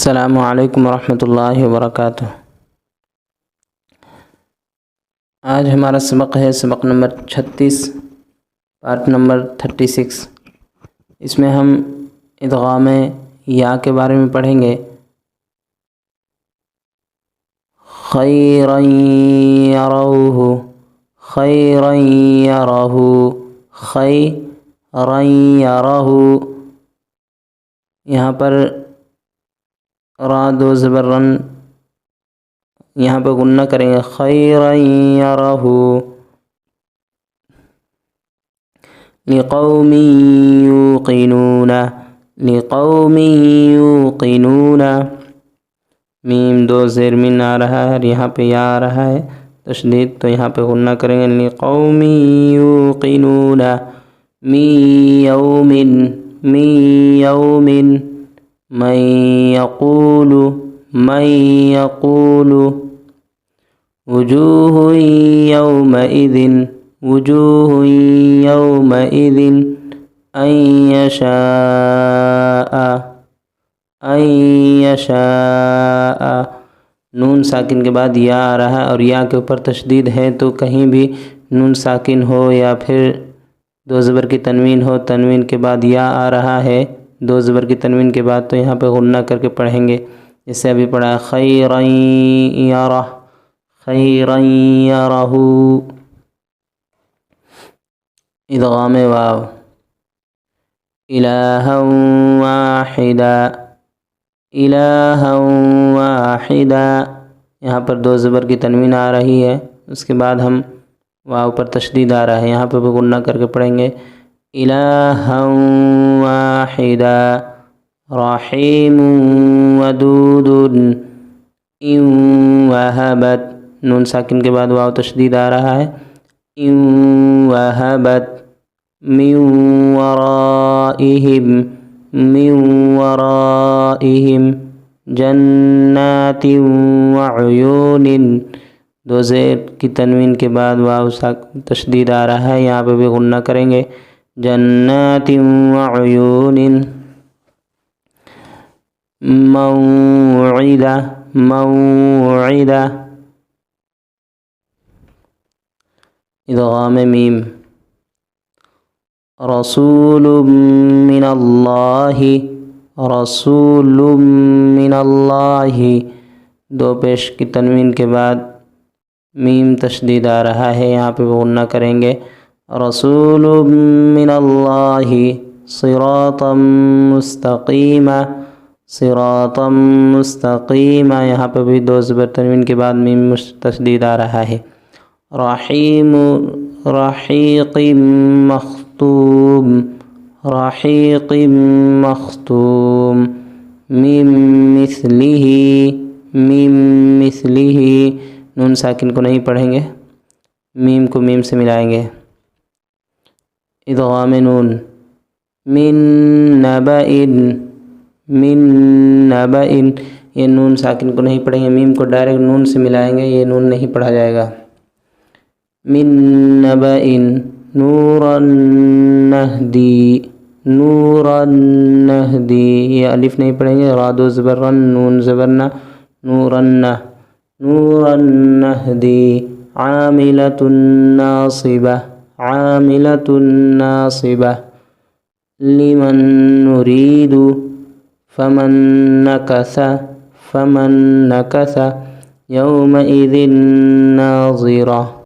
السلام علیکم ورحمۃ اللہ وبرکاتہ۔ آج ہمارا سبق ہے سبق نمبر 36، پارٹ نمبر 36۔ اس میں ہم ادغام یا کے بارے میں پڑھیں گے۔ خیرا یروہ، خیرا یروہ، خیرا یروہ، یہاں پر را دو زبر رن، یہاں پہ غنہ کریں گے خیرا یرہ، لقوم یوقنون، لقوم یوقنون، میم دو زیر من آ رہا ہے اور یہاں پہ یا آ رہا ہے تشدید، تو یہاں پہ غنہ کریں گے لقوم یوقنون، من یوم، من یوم، من یقول، من یقول، وجوہ یومئذ، وجوہ یومئذ، ان یشاء، ان یشاء، نون ساکن کے بعد یا آ رہا ہے اور یا کے اوپر تشدید ہے، تو کہیں بھی نون ساکن ہو یا پھر دو زبر کی تنوین ہو، تنوین کے بعد یا آ رہا ہے دو زبر کی تنوین کے بعد، تو یہاں پہ غنہ کر کے پڑھیں گے۔ جیسے ابھی پڑھا خیرا یرہ، خیرا یرہ، ادغام واو، الہا واحدا، الہا واحدا، یہاں پر دو زبر کی تنوین آ رہی ہے، اس کے بعد ہم واو پر تشدید آ رہا ہے، یہاں پہ بھی غنہ کر کے پڑھیں گے الہا واحدا، رحیم ودود، ان وہبت، نون ساکن کے بعد واو تشدید آ رہا ہے، ان وہبت، من ورائہم، من ورائہم، جنات وعیون، دو زیر کی تنوین کے بعد واو تشدید آ رہا ہے، یہاں پہ بھی غنہ کریں گے جنات وعیون، موعدہ، موعدہ، ادغام میم، رسول من اللہ، رسول من اللہ، دو پیش کی تنوین کے بعد میم تشدید آ رہا ہے، یہاں پہ غنہ کریں گے رسول من اللہ، صراطا مستقیما، صراطا مستقیما، یہاں پہ بھی دو زبر تنوین کے بعد میم تشدید آ رہا ہے، رحیم، رحیق مختوم، رحیق مختوم، من مثلہ، من مثلہ، نون ساکن کو نہیں پڑھیں گے، میم کو میم سے ملائیں گے، ادغام نون، من نبأ، من نبأ، یہ نون ساکن کو نہیں پڑھیں گے، میم کو ڈائریکٹ نون سے ملائیں گے، یہ نون نہیں پڑھا جائے گا، من نبأ نورا نہدی، نورا نہدی، یہ الف نہیں پڑھیں گے، را دو زبر رن، نون زبر نہ، نورا نہ، نورا نہدی، عاملۃ ناصبہ، عاملۃ ناصبہ، لمن نرید، فمن نکث، فمن نکث، یومئذ ناظرہ،